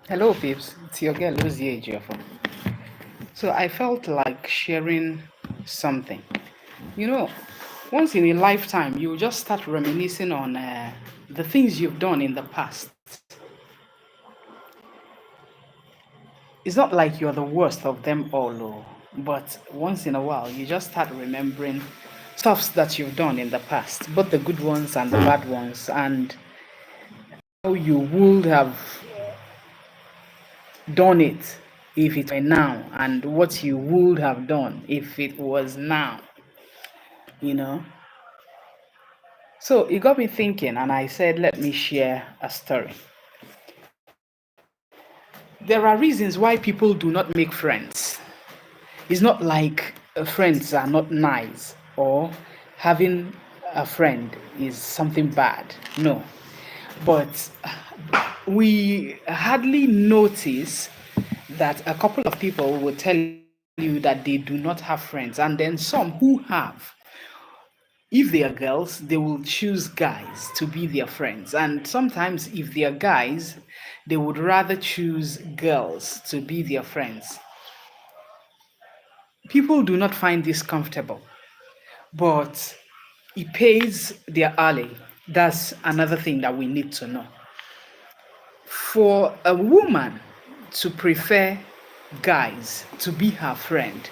Hello, babes. It's your girl, Lucy Ejiofor. So I felt like sharing something. You know, once in a lifetime, you just start reminiscing on the things you've done in the past. It's not like you're the worst of them all, oh, but once in a while, you just start remembering stuffs that you've done in the past, both the good ones and the bad ones, and how you would have done it if it were now, and what you would have done if it was now, you know. So it got me thinking, and I said, let me share a story. There are reasons why people do not make friends. It's not like friends are not nice or having a friend is something bad. No. But we hardly notice that a couple of people will tell you that they do not have friends, and then some who have, if they are girls, they will choose guys to be their friends. And sometimes, if they are guys, they would rather choose girls to be their friends. People do not find this comfortable, but it pays their alley. That's another thing that we need to know. For a woman to prefer guys to be her friend,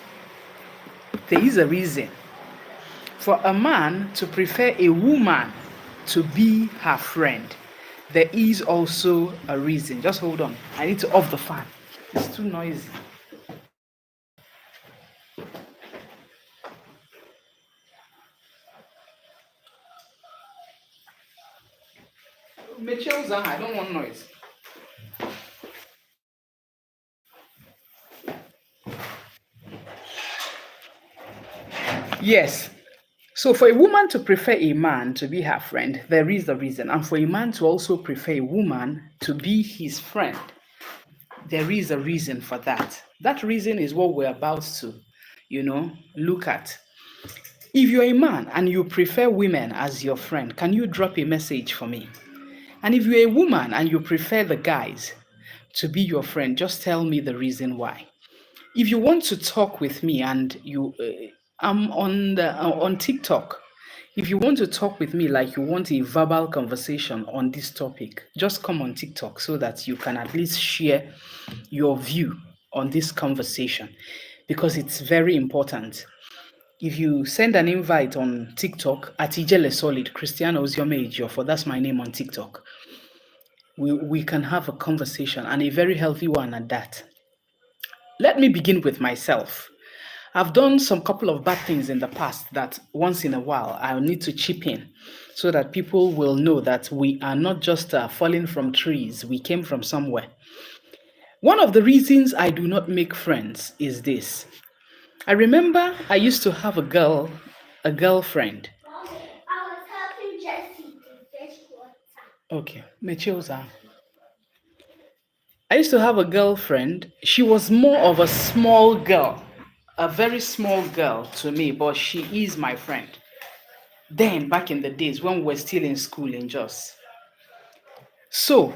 there is a reason. For a man to prefer a woman to be her friend, there is also a reason. Just hold on. I need to off the fan. It's too noisy. Mitchell's I don't want noise. Yes. So for a woman to prefer a man to be her friend, there is a reason. And for a man to also prefer a woman to be his friend, there is a reason for that. That reason is what we're about to, look at. If you're a man and you prefer women as your friend, can you drop a message for me? And if you're a woman and you prefer the guys to be your friend, just tell me the reason why. If you want to talk with me and I'm on TikTok. If you want to talk with me like you want a verbal conversation on this topic, just come on TikTok so that you can at least share your view on this conversation because it's very important. If you send an invite on TikTok at Ijele Solid, Christiana Oziome Ejiofor, that's my name on TikTok, we can have a conversation and a very healthy one at that. Let me begin with myself. I've done some couple of bad things in the past that once in a while I'll need to chip in so that people will know that we are not just falling from trees, we came from somewhere. One of the reasons I do not make friends is this. I remember I used to have a girlfriend. I was helping Jessie to fetch water. Okay, Mechosa. I used to have a girlfriend. She was more of a small girl, a very small girl to me, but she is my friend. Then, back in the days when we were still in school in Jos. So,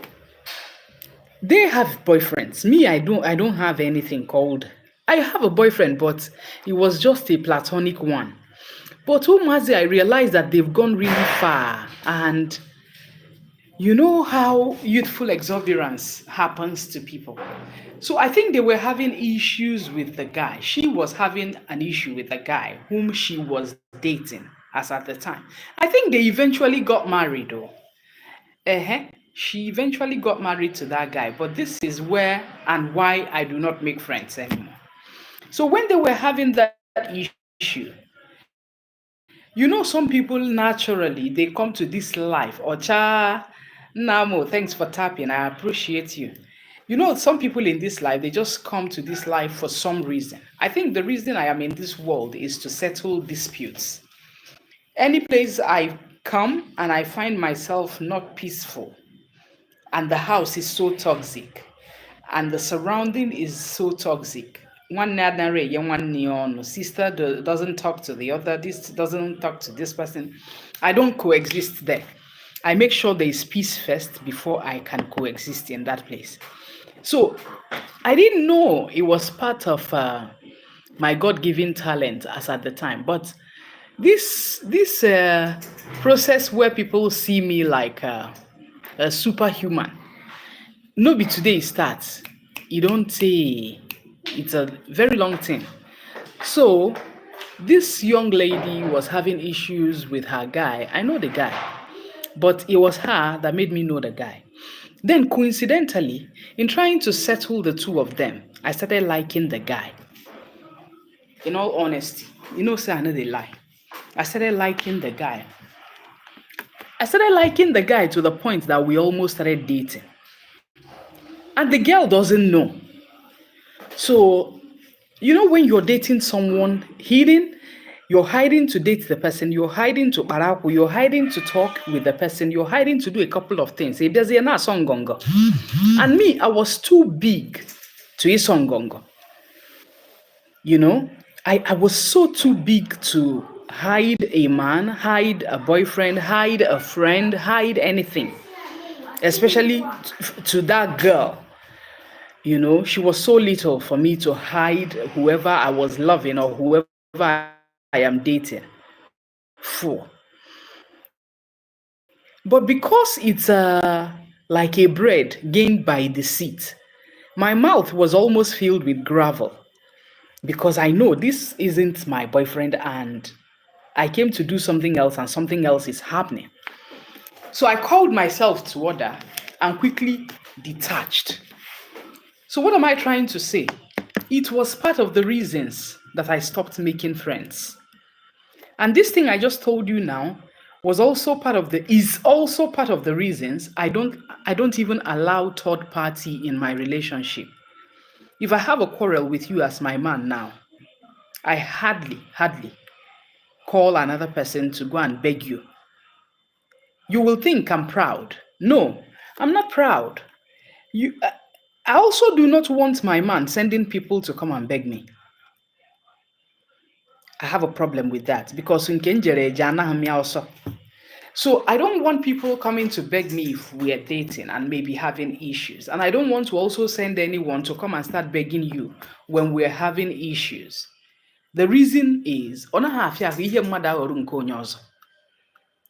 they have boyfriends. Me, I don't have anything called. I have a boyfriend, but it was just a platonic one. But Umazi, I realized that they've gone really far. And you know how youthful exuberance happens to people. So I think they were having issues with the guy. She was having an issue with the guy whom she was dating as at the time. I think they eventually got married though. Uh-huh. She eventually got married to that guy. But this is where and why I do not make friends anymore. So when they were having that issue, some people naturally they come to this life. Ocha, Namo, thanks for tapping. I appreciate you. Some people in this life, they just come to this life for some reason. I think the reason I am in this world is to settle disputes. Any place I come and I find myself not peaceful, and the house is so toxic, and the surrounding is so toxic. One sister doesn't talk to the other, this doesn't talk to this person. I don't coexist there. I make sure there is peace first before I can coexist in that place. So I didn't know it was part of my God-given talent as at the time. But this process where people see me like a superhuman, no be today it starts. You don't say it's a very long thing. So this young lady was having issues with her guy. I know the guy, but it was her that made me know the guy. Then coincidentally, in trying to settle the two of them, I started liking the guy. In all honesty, say I know they lie. I started liking the guy. I started liking the guy to the point that we almost started dating. And the girl doesn't know. So, when you're dating someone hidden, you're hiding to date the person, you're hiding to baraku, you're hiding to talk with the person, you're hiding to do a couple of things. It does not songongo. And me, I was too big to eat songongo. I was so too big to hide a man, hide a boyfriend, hide a friend, hide anything, especially to that girl. She was so little for me to hide whoever I was loving or whoever I am dating for. But because it's like a bread gained by deceit, my mouth was almost filled with gravel because I know this isn't my boyfriend and I came to do something else and something else is happening. So I called myself to order and quickly detached. So what am I trying to say? It was part of the reasons that I stopped making friends. And this thing I just told you now is also part of the reasons I don't even allow third party in my relationship. If I have a quarrel with you as my man now, I hardly call another person to go and beg you. You will think I'm proud. No, I'm not proud. I also do not want my man sending people to come and beg me. I have a problem with that because also. So I don't want people coming to beg me if we are dating and maybe having issues. And I don't want to also send anyone to come and start begging you when we're having issues. The reason is, and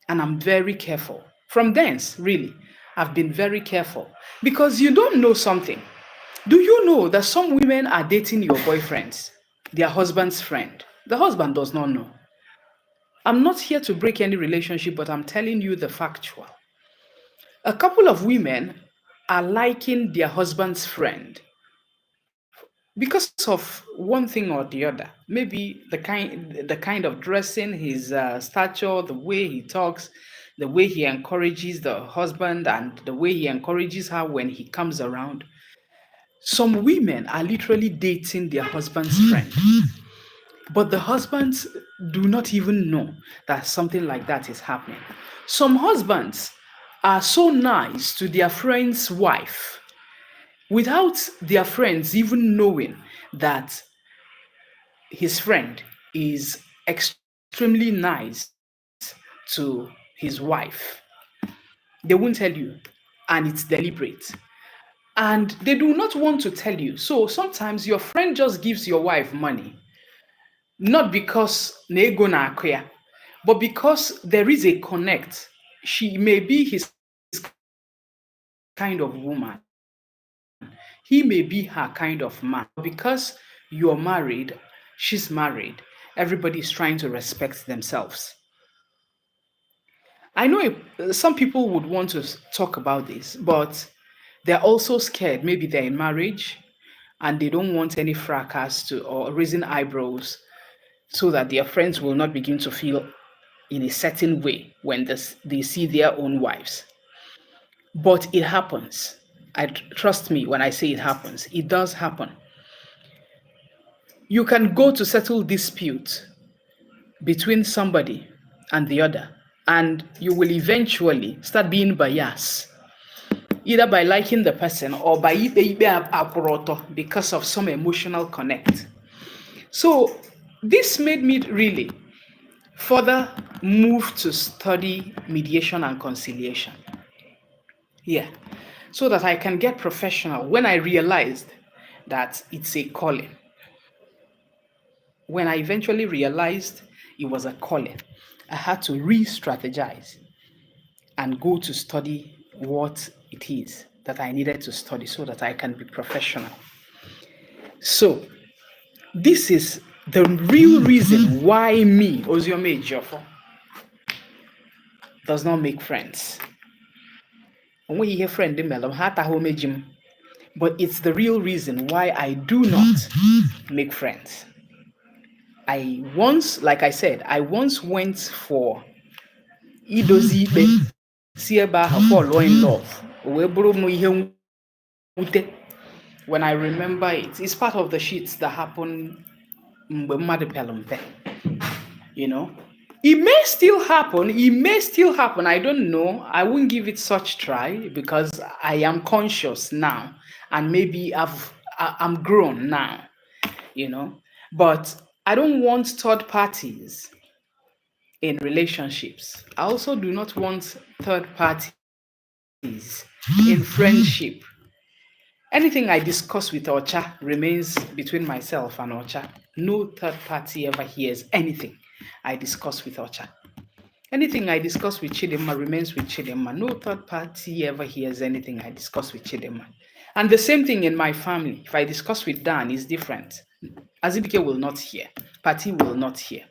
I'm very careful. From thence, really, I've been very careful because you don't know something. Do you know that some women are dating your boyfriends, their husband's friend? The husband does not know. I'm not here to break any relationship, but I'm telling you the factual. A couple of women are liking their husband's friend because of one thing or the other. Maybe the kind of dressing, his stature, the way he talks, the way he encourages the husband, and the way he encourages her when he comes around. Some women are literally dating their husband's friend, but the husbands do not even know that something like that is happening. Some husbands are so nice to their friend's wife without their friends even knowing that his friend is extremely nice to his wife. They won't tell you, and it's deliberate. And they do not want to tell you. So sometimes your friend just gives your wife money, not because nego na akoya, but because there is a connect. She may be his kind of woman. He may be her kind of man. Because you're married, she's married, everybody's trying to respect themselves. I know some people would want to talk about this, but they're also scared. Maybe they're in marriage and they don't want any fracas or raising eyebrows so that their friends will not begin to feel in a certain way when they see their own wives. But it happens. Trust me when I say it happens. It does happen. You can go to settle dispute between somebody and the other, and you will eventually start being biased, either by liking the person or by because of some emotional connect. So this made me really further move to study mediation and conciliation. Yeah. so that I can get professional when I realized that it's a calling. When I eventually realized it was a calling, I had to re strategize and go to study what it is that I needed to study so that I can be professional. So, this is the real reason why me, Oziome Ejiofor, does not make friends. When you hear friend, but it's the real reason why I do not make friends. Like I said, I once went for idozi ikpe si ebe ahụ fall in love. Wee bụrụ m ihe mwute. When I remember it, it's part of the shits that happen mgbe mmadụ pelu mpe. You know, it may still happen. It may still happen. I don't know. I won't give it such try because I am conscious now, and maybe I'm grown now. You know, but I don't want third parties in relationships. I also do not want third parties in friendship. Anything I discuss with Ocha remains between myself and Ocha. No third party ever hears anything I discuss with Ocha. Anything I discuss with Chidema remains with Chidema. No third party ever hears anything I discuss with Chidema. And the same thing in my family. If I discuss with Dan, it's different. Azibike will not hear. Party will not hear.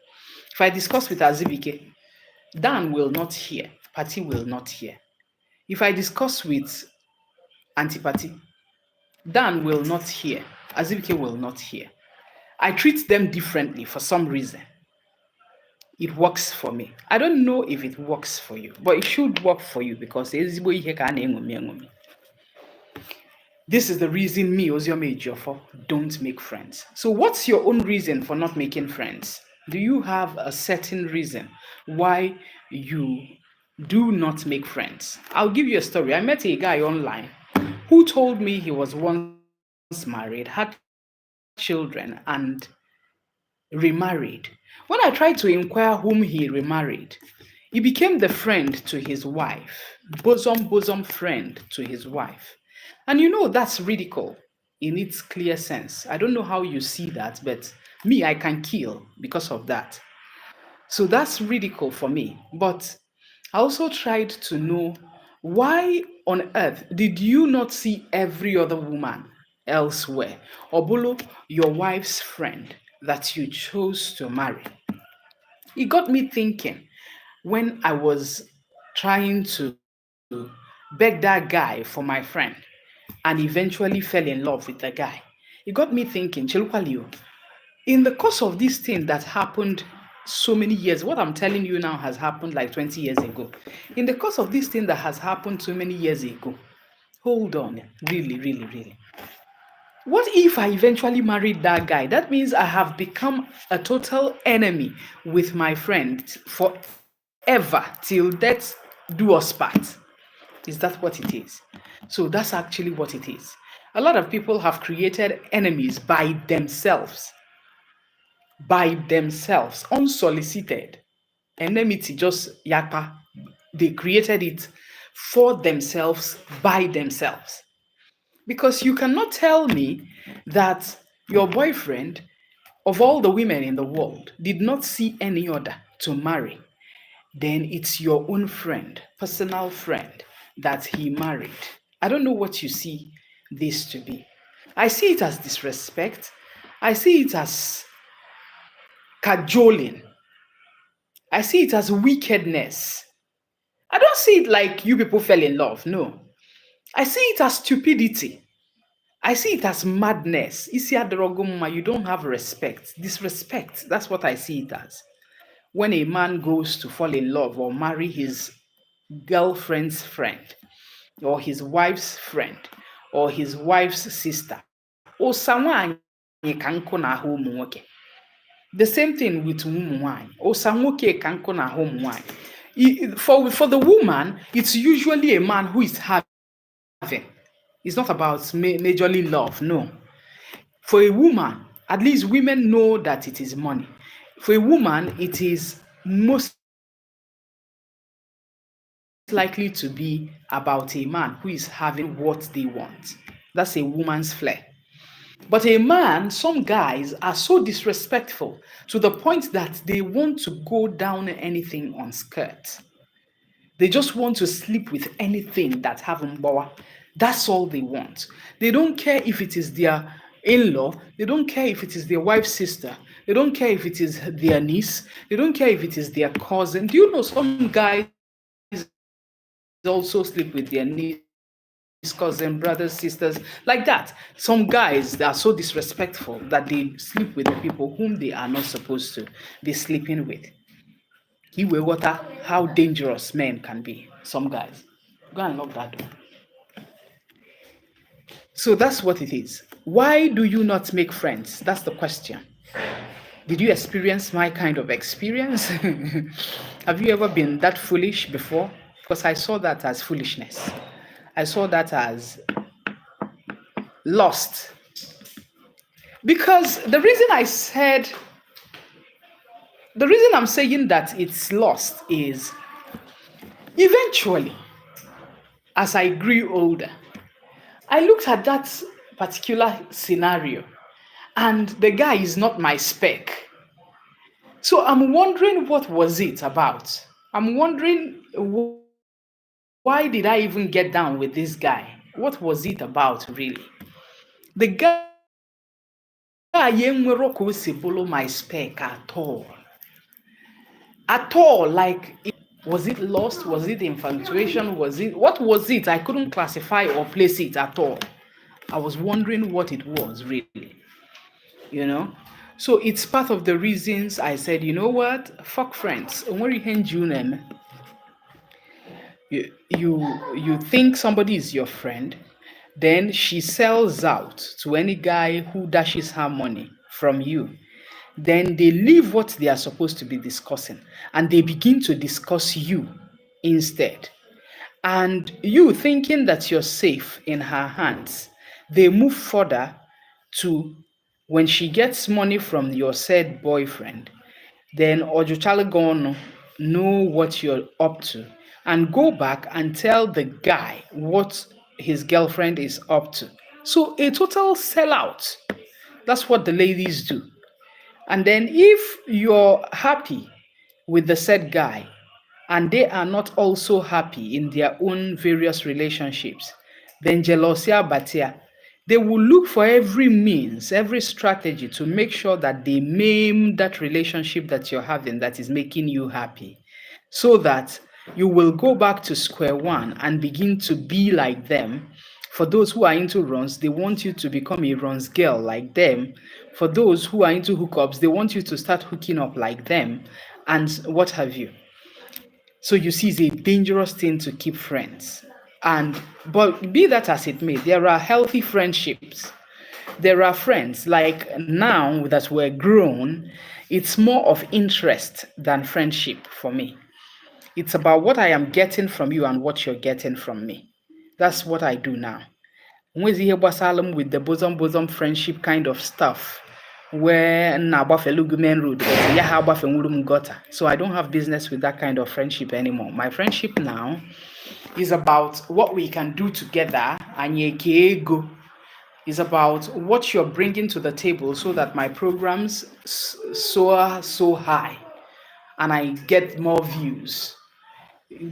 If I discuss with Azibike, Dan will not hear. Party will not hear. If I discuss with Antipati, Dan will not hear. Azibike will not hear. I treat them differently for some reason. It works for me. I don't know if it works for you, but it should work for you because this is the reason me, Oziome Ejiofor, don't make friends. So what's your own reason for not making friends? Do you have a certain reason why you do not make friends? I'll give you a story. I met a guy online who told me he was once married, had children, and remarried. When I tried to inquire whom he remarried, he became the friend to his wife, bosom friend to his wife. And you know, that's ridicule in its clear sense. I don't know how you see that, but me, I can kill because of that. So that's ridicule for me. But I also tried to know why on earth did you not see every other woman elsewhere? Obulu, your wife's friend that you chose to marry. It got me thinking when I was trying to beg that guy for my friend and eventually fell in love with the guy. It got me thinking, Chelukwaliu, in the course of this thing that happened so many years, what I'm telling you now has happened like 20 years ago. In the course of this thing that has happened so many years ago, hold on, really. What if I eventually married that guy? That means I have become a total enemy with my friend forever till death do us part. Is that what it is? So that's actually what it is. A lot of people have created enemies by themselves, unsolicited. Enmity just yapa. They created it for themselves, by themselves. Because you cannot tell me that your boyfriend, of all the women in the world, did not see any other to marry. Then it's your own friend, personal friend, that he married. I don't know what you see this to be. I see it as disrespect. I see it as cajoling. I see it as wickedness. I don't see it like you people fell in love. No. I see it as stupidity. I see it as madness. You don't have respect. Disrespect. That's what I see it as. When a man goes to fall in love or marry his girlfriend's friend, or his wife's friend, or his wife's sister, or someone the same thing with woman. Or someone for the woman, it's usually a man who is having. It's not about majorly love, no. For a woman, at least women know that it is money. For a woman, it is most likely to be about a man who is having what they want. That's a woman's flair. But a man, some guys are so disrespectful to the point that they want to go down anything on skirt. They just want to sleep with anything that have mbawa. That's all they want. They don't care if it is their in-law. They don't care if it is their wife's sister. They don't care if it is their niece. They don't care if it is their cousin. Do you know some guys also sleep with their niece, cousin, brothers, sisters, like that? Some guys that are so disrespectful that they sleep with the people whom they are not supposed to be sleeping with. He will water how dangerous men can be. Some guys. Go and lock that door. So that's what it is. Why do you not make friends? That's the question. Did you experience my kind of experience? Have you ever been that foolish before? Because I saw that as foolishness. I saw that as lost. Because the reason I'm saying that it's lost is eventually, as I grew older, I looked at that particular scenario and the guy is not my spec. So I'm wondering what was it about? I'm wondering why did I even get down with this guy? What was it about really? The guy enwero my spec at all. At all, like, was it lost? Was it infatuation? What was it? I couldn't classify or place it at all. I was wondering what it was really, you know? So it's part of the reasons I said, you know what? Fuck friends. You think somebody is your friend, then she sells out to any guy who dashes her money from you. Then they leave what they are supposed to be discussing and they begin to discuss you instead. And you thinking that you're safe in her hands, they move further to when she gets money from your said boyfriend, then Ojuchale gonna know what you're up to and go back and tell the guy what his girlfriend is up to. So a total sellout. That's what the ladies do. And then if you're happy with the said guy and they are not also happy in their own various relationships, then jealousy batia. They will look for every means, every strategy to make sure that they maim that relationship that you're having that is making you happy, so that you will go back to square one and begin to be like them. For those who are into runs, they want you to become a runs girl like them. For those who are into hookups, they want you to start hooking up like them, and what have you. So you see, it's a dangerous thing to keep friends. But be that as it may, there are healthy friendships. There are friends, like now that we're grown, it's more of interest than friendship for me. It's about what I am getting from you and what you're getting from me. That's what I do now. With the bosom friendship kind of stuff, where main road, so I don't have business with that kind of friendship anymore. My friendship now is about what we can do together, and is about what you're bringing to the table so that my programs soar so high and I get more views,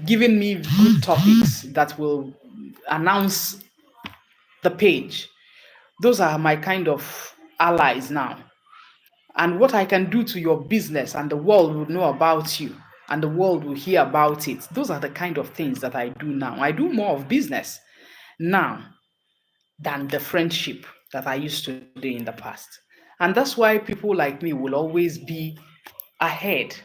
giving me good topics that will announce the page. Those are my kind of allies now. And what I can do to your business and the world will know about you and the world will hear about it. Those are the kind of things that I do now. I do more of business now than the friendship that I used to do in the past. And that's why people like me will always be ahead.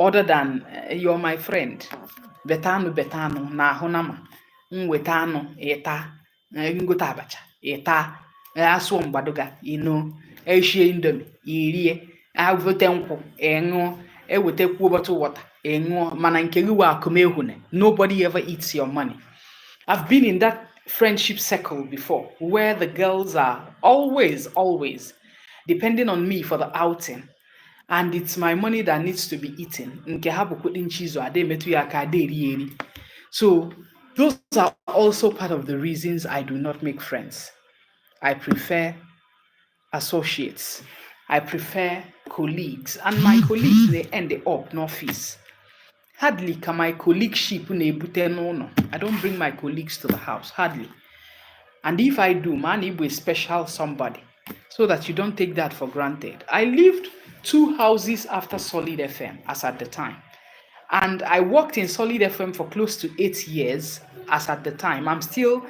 Other than you're my friend. Betano na honama. Nwetano eta ngota abacha eta aso mgbadoga eshie indomi irie avote nkwụ enụọ ewetekwu bottle water enụọ mana nke gị wa akumehune. Nobody ever eats your money. I've been in that friendship circle before where the girls are always depending on me for the outing. and it's my money that needs to be eaten. Nke ha bụ kudin chizo ade metu ya ka ade eri eri. So those are also part of the reasons I do not make friends. I prefer associates. I prefer colleagues. And my colleagues, they end up no fees. Hardly can my colleagueship na-ebute n'ụlọ. I don't bring my colleagues to the house. Hardly. And if I do, man, it will special somebody. So that you don't take that for granted. I lived 2 houses after Solid FM as at the time. And I worked in Solid FM for close to 8 years as at the time. I'm still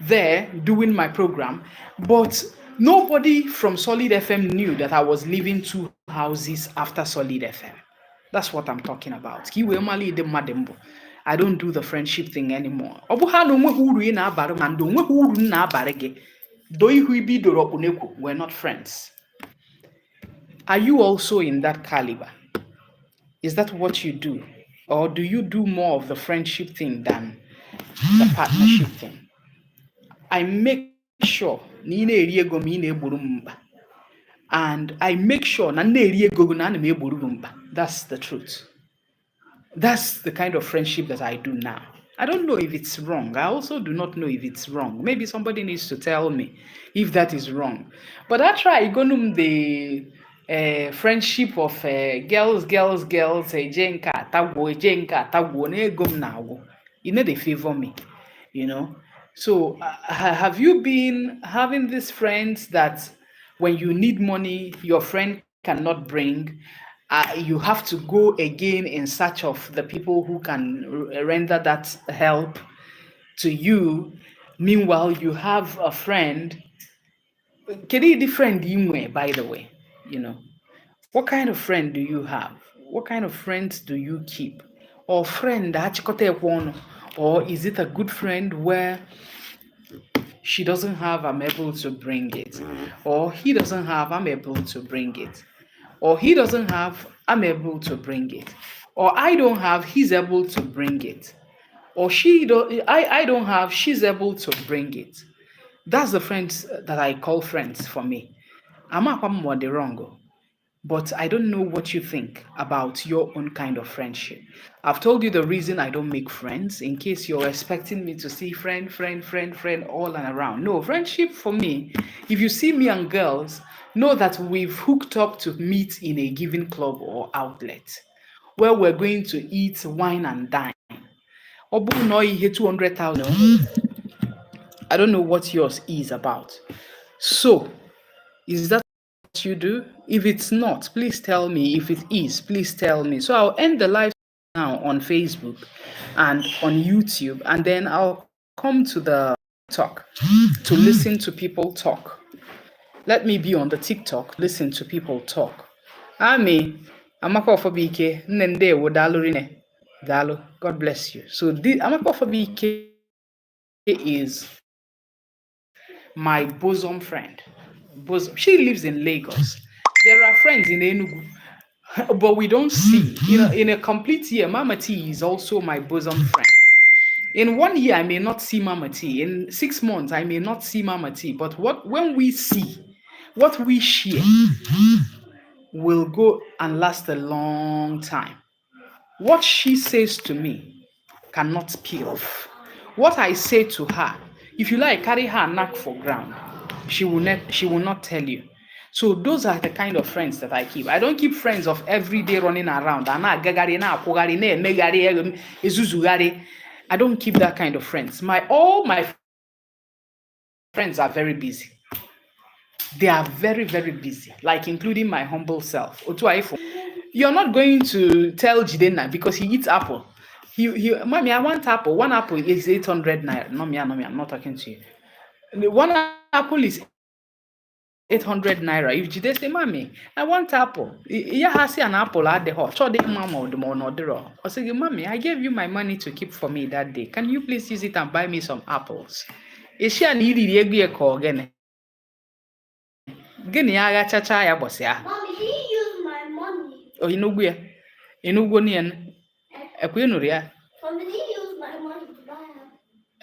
there doing my program. But nobody from Solid FM knew that I was living 2 houses after Solid FM. That's what I'm talking about. I don't do the friendship thing anymore. We're not friends. Are you also in that caliber? Is that what you do? Or do you do more of the friendship thing than the partnership thing? I make sure and I make sure that's the truth. That's the kind of friendship that I do now. I don't know if it's wrong. I also do not know if it's wrong. Maybe somebody needs to tell me if that is wrong. But I try going the friendship of girls, jenka, tagwo, negom now. You know, they favor me, you know. So have you been having these friends that when you need money, your friend cannot bring? You have to go again in search of the people who can render that help to you. Meanwhile, you have a friend. Kedi friend you by the way, you know. What kind of friend do you have? What kind of friends do you keep? Or friend or is it a good friend where she doesn't have, I'm able to bring it, or he doesn't have, I'm able to bring it, or he doesn't have, I'm able to bring it, or I don't have, he's able to bring it, or I don't have, she's able to bring it. That's the friends that I call friends for me. I'm not wrong, but I don't know what you think about your own kind of friendship. I've told you the reason I don't make friends, in case you're expecting me to see friend all and around. No, friendship for me, if you see me and girls, know that we've hooked up to meet in a given club or outlet where we're going to eat, wine, and dine. Obu no ihe 200,000. I don't know what yours is about. So, is that what you do? If it's not, please tell me. If it is, please tell me. So I'll end the live now on Facebook and on YouTube, and then I'll come to the TikTok to listen to people talk. Let me be on the TikTok, listen to people talk. Ami, Amaka Ofabike, Nende Wodalurine. Dalo, God bless you. So Amaka Ofabike is my bosom friend. She lives in Lagos. There are friends in Enugu, but we don't see. You know, in a complete year, Mama T is also my bosom friend. In 1 year, I may not see Mama T. In 6 months, I may not see Mama T. But when we see, what we share will go and last a long time. What she says to me cannot peel off. What I say to her, if you like, carry her knack for ground, she will not tell you. So those are the kind of friends that I keep. I don't keep friends of every day running around. I don't keep that kind of friends. All my friends are very busy. They are very, very busy, like including my humble self. You're not going to tell Jidena because he eats apple. Mommy, I want apple. One apple is 800 naira. No, me, I'm not talking to you. One apple is 800 naira. If Jide say, Mommy, I want apple. Yeah, I see an apple at the hot. So the mama or the more or the raw. I say, Mommy, I gave you my money to keep for me that day. Can you please use it and buy me some apples? Is she an idiot call again? Gini aga chacha ya bosi ya. Mommy, did you use my money? Oh, inugwu ya. Inugwu ni en. Ekwe nuri ya. Mommy, did you use my money to buy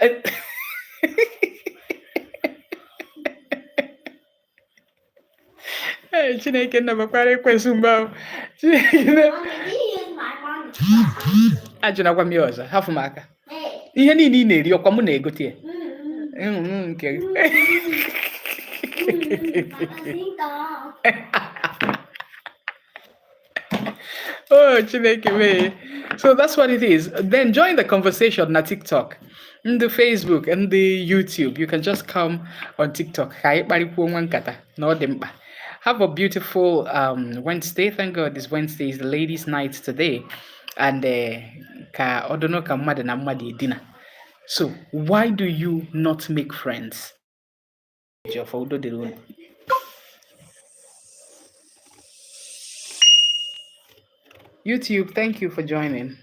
apple? Hey, Chineke never quite question about. Chineke Mommy, do you use my money? ajụna gwa m ya ọzọ hafụ m aka Hey. ihe niile ị na-eri ọkwa mụ na-egote ya nke oh Chineke mee. So that's what it is. Then join the conversation na TikTok, in the Facebook, and the YouTube. You can just come on TikTok. Ka anyị kparịkwuo nwa nkata na ọ dị mkpa. Have a beautiful Wednesday. Thank God this Wednesday is the ladies' night today. And ka ọ dịnụ ka mmadụ na mmadụ edina. So why do you not make friends? YouTube, thank you for joining.